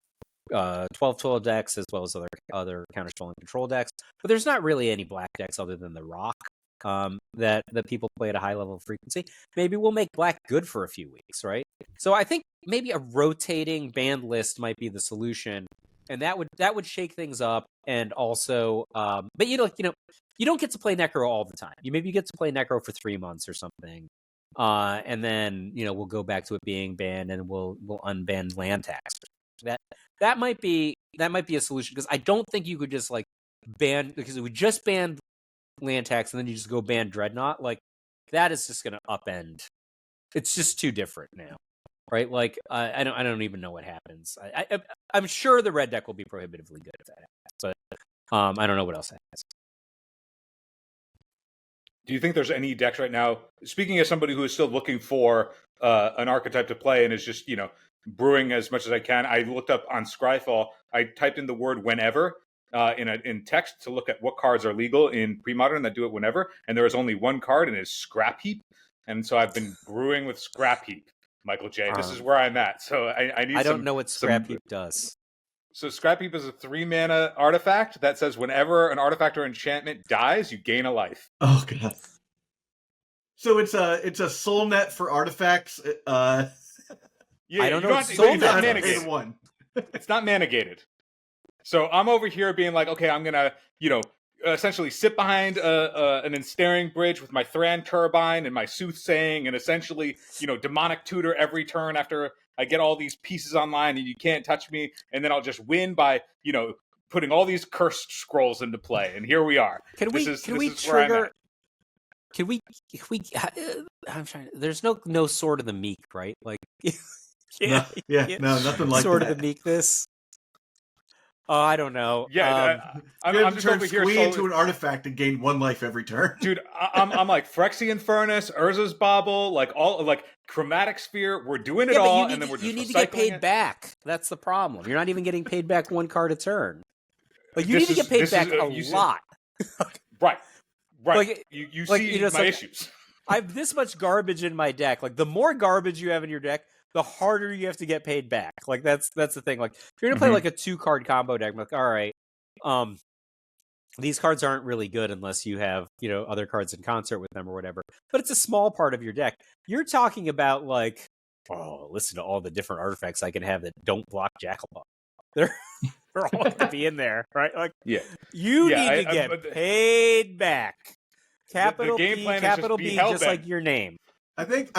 12-12 decks as well as other counterspell and control decks, but there's not really any black decks other than the rock that people play at a high level of frequency. Maybe we'll make black good for a few weeks, right? So I think maybe a rotating banned list might be the solution, and that would shake things up. And also, but you don't get to play Necro all the time. You get to play Necro for 3 months or something, and then we'll go back to it being banned, and we'll unban land tax. That might be a solution, because I don't think you could just like ban, because it would just ban land tax and then you just go ban Dreadnought. Like that is just going to upend. It's just too different now, right? Like I don't even know what happens. I'm sure the red deck will be prohibitively good if that happens, but I don't know what else happens. Do you think there's any decks right now? Speaking as somebody who is still looking for an archetype to play and is just brewing as much as I can. I looked up on Scryfall. I typed in the word whenever in text to look at what cards are legal in Premodern that do it whenever, and there is only one card, and it's Scrap Heap. And so I've been brewing with Scrap Heap, Michael J. This is where I'm at. So I need. I don't know what Scrap Heap does. So Scrap Heap is a 3-mana artifact that says whenever an artifact or enchantment dies, you gain a life. Oh God. So it's a soul net for artifacts. Yeah, I don't know. It's not mana-gated. It's not mana-gated. So I'm over here being like, okay, I'm gonna, essentially sit behind an ensnaring bridge with my Thran Turbine and my Soothsaying, and essentially, demonic tutor every turn after I get all these pieces online, and you can't touch me, and then I'll just win by, putting all these cursed scrolls into play. And here we are. Can we trigger? I'm trying. There's no Sword of the Meek, right? Like. No, nothing like Sword that. of the Meekness. Oh, I don't know. Yeah, I'm I'm just turn over here. Squee into an artifact and gain 1 life every turn. Dude, I'm like Phyrexian Furnace, Urza's Bauble, like all like Chromatic Sphere. We're doing it yeah, but all, you need and then we're to, you just need to get recycling paid it. back. That's the problem. You're not even getting paid back 1 card a turn. Like you This need to is- get paid this back is, a you said- lot. Right. Like, you like, see you know, my issues. I have this much garbage in my deck. Like the more garbage you have in your deck, the harder you have to get paid back. Like that's the thing. Like if you're gonna play like a 2-card combo deck, I'm like, all right, these cards aren't really good unless you have, you know, other cards in concert with them or whatever. But it's a small part of your deck. You're talking about like, oh, listen to all the different artifacts I can have that don't block Jackal. They're all going to be in there, right? Like, Yeah. you Yeah, need to get paid back. Capital game P, plan is capital just be B, hell just bent. like your name. I think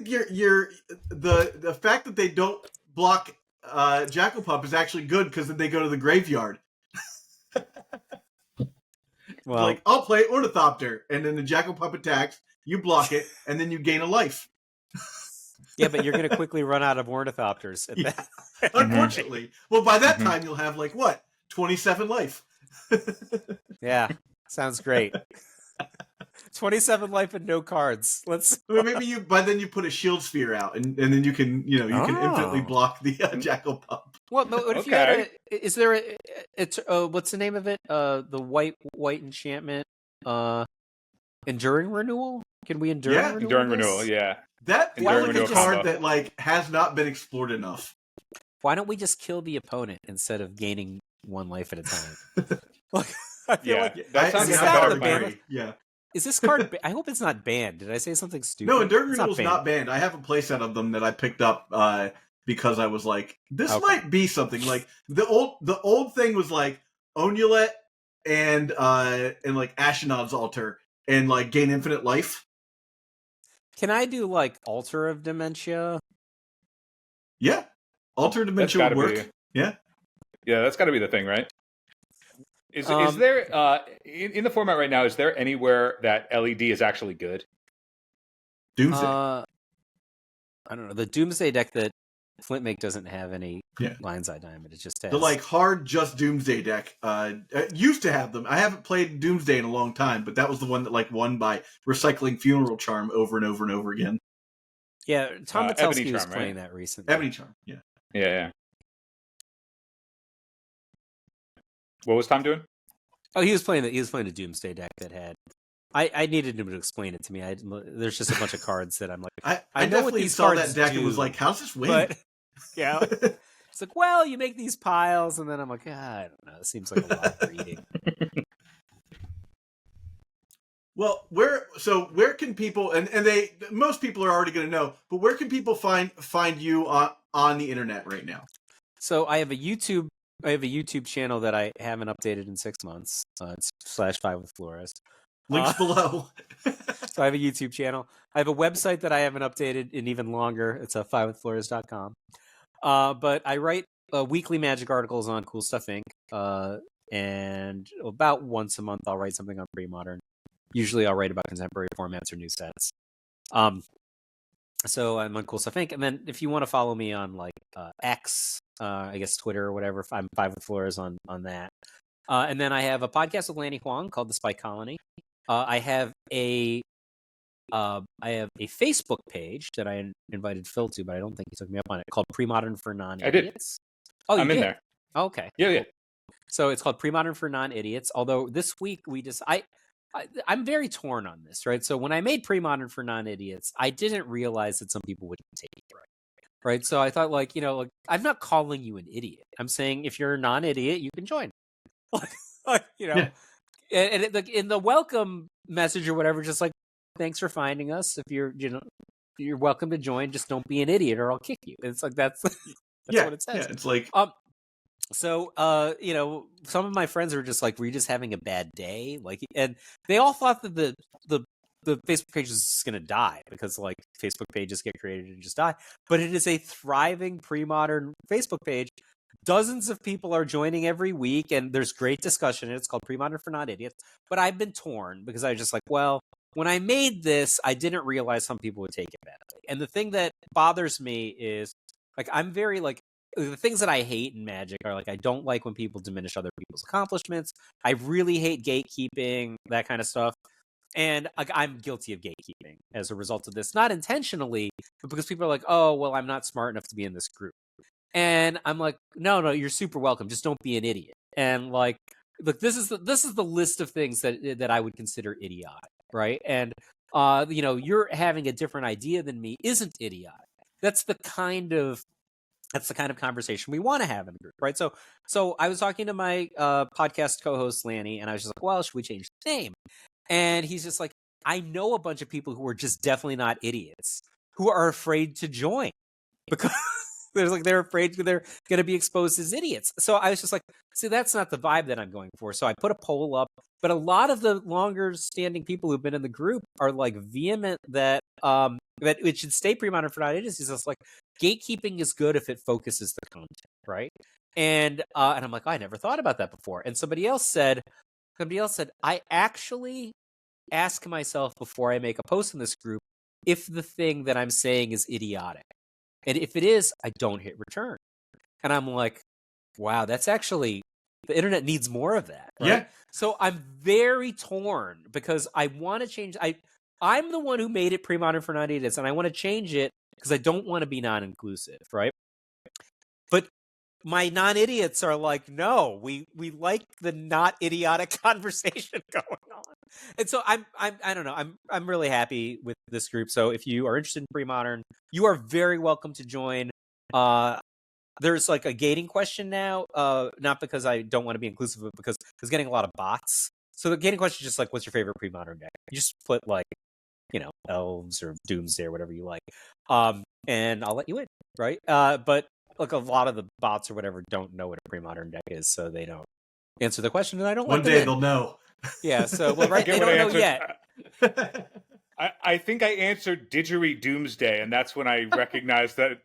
you're the fact that they don't block Jackal Pup is actually good because then they go to the graveyard. Well, Like, I'll play Ornithopter, and then the Jackal Pup attacks, you block it, and then you gain a life. yeah, but you're going to quickly run out of Ornithopters. At that. Unfortunately. Well, by that time, you'll have, like, what? 27 life. Yeah, sounds great. 27 life and no cards. Let's. Well, maybe by then you put a shield sphere out, and then you can, can infinitely block the Jackal Pup. What if you had is there it's what's the name of it? The white enchantment enduring renewal? Can we endure renewal? Enduring renewal, yeah. That Enduring like a renewal card combo. that like has not been explored enough. Why don't we just kill the opponent instead of gaining 1 life at a time? Like, I feel like that sounds like like a a better better plan. plan. Yeah. Is this card? I hope it's not banned. Did I say something stupid? No, Enduring It's Renewal's not banned. I have a playset of them that I picked up because I was like, this might be something. Like the old thing was like Onulet and like Ashenod's Altar and like gain infinite life. Can I do like Altar of Dementia? Yeah, Altar Dementia would work. Yeah, that's got to be the thing, right? Is there in the format right now? Is there anywhere that LED is actually good? Doomsday. I don't know. The Doomsday deck that Flintmake doesn't have any Lion's Eye Diamond. It just has the like hard just Doomsday deck. Used to have them. I haven't played Doomsday in a long time, but that was the one that like won by recycling Funeral Charm over and over and over again. Yeah, Tom Metelsky was Charm, playing that recently. Ebony Charm. Yeah. Yeah. What was Tom doing? Oh, he was playing a Doomsday deck that had. I needed him to explain it to me. There's just a bunch of cards that I'm like, I know what definitely these saw cards that deck do, and was like, how's this win? But, yeah, it's like, well, you make these piles, and then I'm like, I don't know. It seems like a lot of reading. Well, where can people and most people are already going to know, but where can people find you on the internet right now? So I have a YouTube channel that I haven't updated in 6 months. It's /5 with Flores. Links below. So I have a YouTube channel. I have a website that I haven't updated in even longer. It's 5withflores.com. But I write weekly Magic articles on Cool Stuff Inc. And about once a month I'll write something on Premodern. Usually I'll write about contemporary formats or new sets. So I'm on Cool Stuff Inc. And then if you want to follow me on like X, I guess Twitter or whatever, I'm 5 with Flores on that. And then I have a podcast with Lanny Huang called The Spy Colony. I have a Facebook page that I invited Phil to, but I don't think he took me up on it, called Premodern for Non-Idiots. I did. I'm in there. Oh, okay. Yeah. So it's called Premodern for Non-Idiots. Although this week I'm very torn on this, right? So when I made Premodern for Non-Idiots, I didn't realize that some people wouldn't take it right. So I thought, like, I'm not calling you an idiot. I'm saying if you're a non-idiot, you can join. Yeah. And in the welcome message or whatever, just like, thanks for finding us. If you're welcome to join. Just don't be an idiot, or I'll kick you. And it's like that's what it says. Yeah, it's like So, some of my friends were just like, were you just having a bad day? Like, and they all thought that the Facebook page is going to die because like Facebook pages get created and just die. But it is a thriving Premodern Facebook page. Dozens of people are joining every week, and there's great discussion. It's called Premodern for Non-Idiots. But I've been torn because I was just like, well, when I made this, I didn't realize some people would take it badly. And the thing that bothers me is, like, I'm very like, the things that I hate in Magic are like I don't like when people diminish other people's accomplishments. I really hate gatekeeping, that kind of stuff. And I'm guilty of gatekeeping as a result of this, not intentionally, but because people are like, "Oh, well, I'm not smart enough to be in this group," and I'm like, "No, you're super welcome. Just don't be an idiot." And like, look, this is the list of things that I would consider idiotic, right? And you're having a different idea than me isn't idiotic. That's the kind of conversation we want to have in the group, right? So I was talking to my podcast co-host Lanny, and I was just like, "Well, should we change the name?" And he's just like, I know a bunch of people who are just definitely not idiots who are afraid to join because they're afraid they're going to be exposed as idiots. So I was just like, see, that's not the vibe that I'm going for. So I put a poll up, but a lot of the longer standing people who've been in the group are like vehement that it should stay Premodern for not idiots. It's just like gatekeeping is good if it focuses the content, right? And I'm like, I never thought about that before. And somebody else said, I actually ask myself before I make a post in this group if the thing that I'm saying is idiotic. And if it is, I don't hit return. And I'm like, wow, that's actually, the internet needs more of that. Right? Yeah. So I'm very torn because I want to change. I'm the one who made it Premodern for 90 days, and I want to change it because I don't want to be non-inclusive, right? But my non-idiots are like, no, we like the not idiotic conversation going on. And so I don't know. I'm really happy with this group. So if you are interested in Premodern, you are very welcome to join. There's like a gating question now, not because I don't want to be inclusive, but because I was getting a lot of bots. So the gating question is just like, what's your favorite Premodern deck? You just put like, elves or doomsday or whatever you like. And I'll let you in, right? But like a lot of the bots or whatever don't know what a Premodern deck is, so they don't answer the question, and I don't. One let them day in. they'll know. Yeah. So well, right, they what don't I know answered. yet. I think I answered Didgeridoo Doomsday, and that's when I recognized that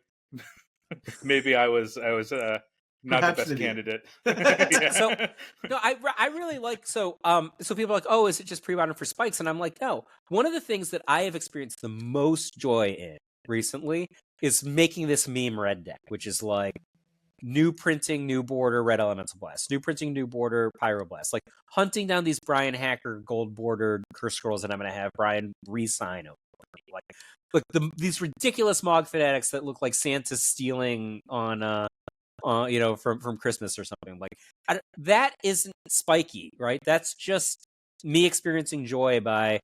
maybe I was not Perhaps the best an idiot. candidate. Yeah. So no, I really like so people are like, oh, is it just Premodern for spikes? And I'm like, no. One of the things that I have experienced the most joy in recently is making this meme red deck, which is like new printing, new border, red elemental blast, new printing, new border, pyroblast, like hunting down these Brian Hacker gold bordered curse scrolls that I'm going to have Brian re-sign over. Like these ridiculous Mog fanatics that look like Santa's stealing on from Christmas or something. Like that isn't spiky, right? That's just me experiencing joy by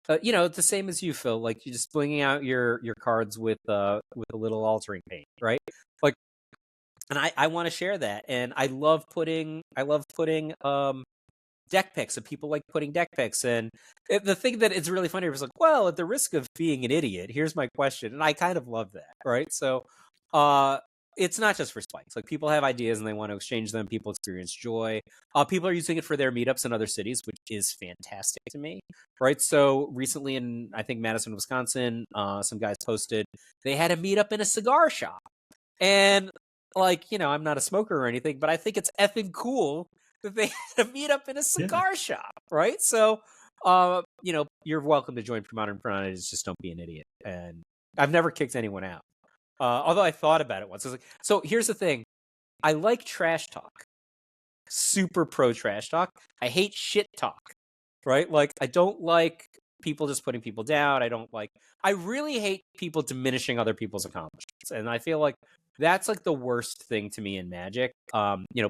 the same as you, Phil. Like you're just blinging out your cards with a little altering paint, right? Like, and I want to share that, and I love putting deck picks, and people like putting deck picks. And the thing that is really funny is like, well, at the risk of being an idiot, here's my question, and I kind of love that, right? So, it's not just for spikes. Like people have ideas and they want to exchange them. People experience joy. People are using it for their meetups in other cities, which is fantastic to me, right? So recently in, I think, Madison, Wisconsin, some guys posted they had a meetup in a cigar shop. And like, I'm not a smoker or anything, but I think it's effing cool that they had a meetup in a cigar shop, right? So, you're welcome to join Premodern Frontiers. Just don't be an idiot. And I've never kicked anyone out. Although I thought about it once. I was like, so here's the thing. I like trash talk. Super pro trash talk. I hate shit talk, right? Like, I don't like people just putting people down. I really hate people diminishing other people's accomplishments. And I feel like that's like the worst thing to me in Magic.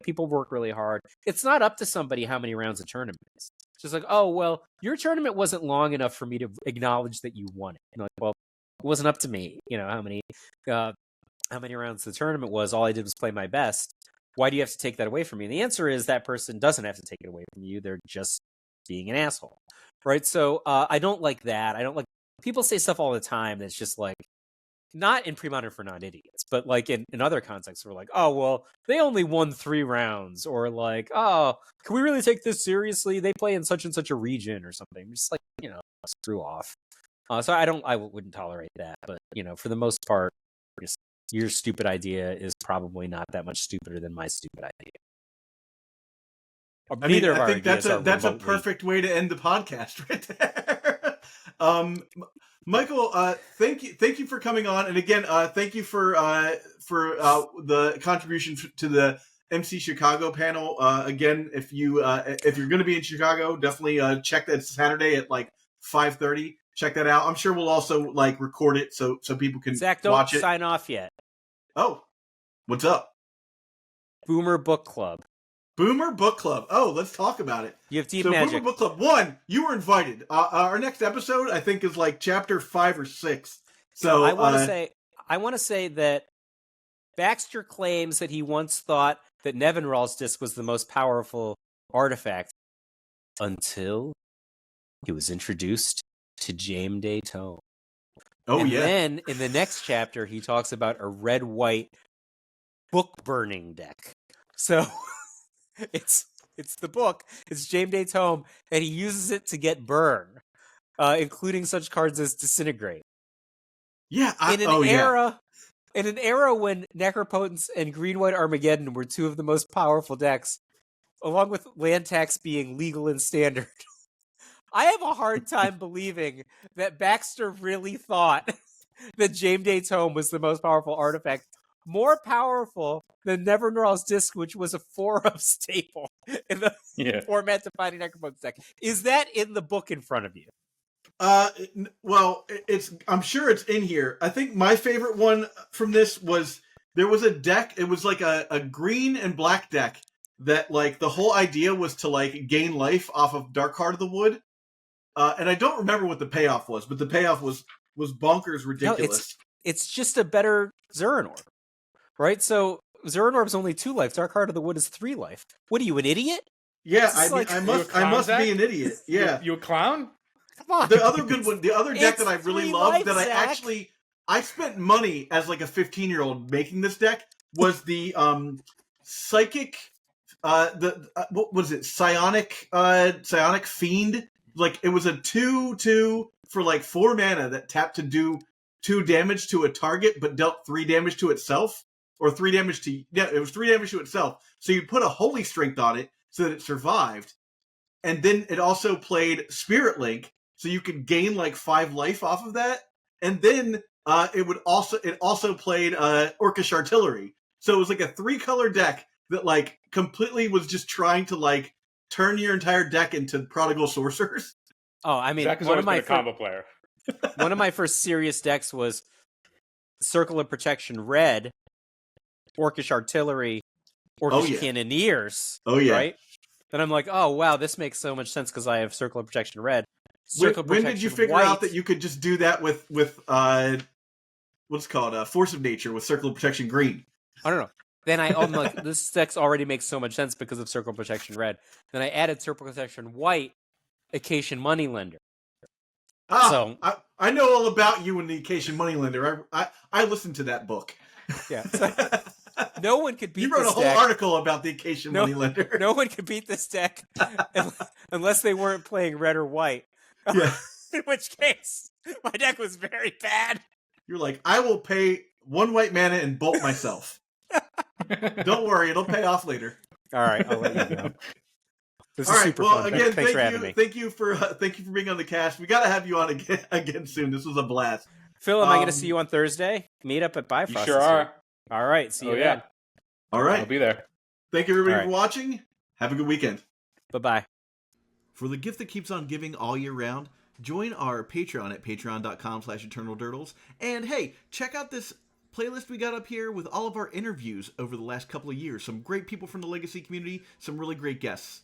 People work really hard. It's not up to somebody how many rounds a tournament is. It's just like, oh, well, your tournament wasn't long enough for me to acknowledge that you won it. Like, well, it wasn't up to me, how many rounds the tournament was. All I did was play my best. Why do you have to take that away from me? And the answer is that person doesn't have to take it away from you. They're just being an asshole, right? So I don't like that. I don't like people say stuff all the time that's just like, not in Premodern for non-idiots, but like in other contexts, we're like, oh, well, they only won 3 rounds, or like, oh, can we really take this seriously? They play in such and such a region or something. Just like, screw off. So I wouldn't tolerate that. But, for the most part, just your stupid idea is probably not that much stupider than my stupid idea. I think that's a perfect way to end the podcast right there. Michael, thank you for coming on, and again, thank you for the contribution to the MC Chicago panel. Again, if you're going to be in Chicago, definitely check that Saturday at like 5:30. Check that out. I'm sure we'll also like record it so people can Zach, don't watch it. sign off yet. Oh, what's up? Boomer Book Club. Boomer Book Club. Oh, let's talk about it. You have Deep So Magic. Boomer Book Club 1, you were invited. Our next episode, I think, is like chapter 5 or 6. So I want to say that Baxter claims that he once thought that Nevinrall's disc was the most powerful artifact until he was introduced to James Day Tome. Oh, and yeah. then in the next chapter, he talks about a red-white book burning deck. So it's the book. It's James Day Tome, and he uses it to get burned, including such cards as Disintegrate. Yeah. In an era when Necropotence and Green-White Armageddon were two of the most powerful decks, along with land tax being legal and standard, I have a hard time believing that Baxter really thought that James Day Tome was the most powerful artifact, more powerful than Nevinrall's disc, which was a 4-up staple in the format defining Necropotence deck. Is that in the book in front of you? Well, I'm sure it's in here. I think my favorite one from this was there was a deck. It was like a green and black deck that like the whole idea was to like gain life off of Dark Heart of the Wood. And I don't remember what the payoff was, but the payoff was bonkers ridiculous. No, it's just a better Zeranorb, right? So Zeranorb's only 2 life. Dark Heart of the Wood is 3 life. What are you, an idiot? Yeah, I must be an idiot. Yeah, you a clown? Come on. The other good one, the other deck that I really loved, that Zach. I spent money as like a 15-year-old making this deck was the psychic, what was it? Psionic Fiend. Like it was a 2/2 for like 4 mana that tapped to do 2 damage to a target, but dealt 3 damage to itself, or 3 damage to it was 3 damage to itself. So you put a Holy Strength on it so that it survived, and then it also played Spirit Link, so you could gain like 5 life off of that, and then it also played Orcish Artillery. So it was like a 3-color deck that like completely was just trying to like turn your entire deck into Prodigal Sorcerers. Oh, I mean, Zach has always been a combo player. One of my first serious decks was Circle of Protection Red, Orcish Artillery, Orcish Cannoneers. Oh yeah. Right? Then I'm like, oh wow, this makes so much sense because I have Circle of Protection Red. When did you figure out that you could just do that with what's called Force of Nature with Circle of Protection Green? I don't know. Then I'm like, this deck already makes so much sense because of Circle of Protection Red. Then I added Circle of Protection White, Acacian Moneylender. So I know all about you and the Acacian Moneylender. I listened to that book. Yeah. So, no one could beat this deck. You wrote a whole article about the Acacian Moneylender. No one could beat this deck unless they weren't playing red or white. Yeah. In which case, my deck was very bad. You're like, I will pay 1 white mana and bolt myself. Don't worry, it'll pay off later. All right, I'll let you go. This is super fun. Again, thanks for having me. Thank you for being on the cast. We got to have you on again soon. This was a blast. Phil, am I going to see you on Thursday? Meet up at Bifrost. You sure are. All right, see you then. All right, I'll be there. Thank you everybody for watching. Have a good weekend. Bye-bye. For the gift that keeps on giving all year round, join our Patreon at patreon.com/eternaldurdles. And hey, check out this playlist we got up here with all of our interviews over the last couple of years. Some great people from the Legacy community, some really great guests.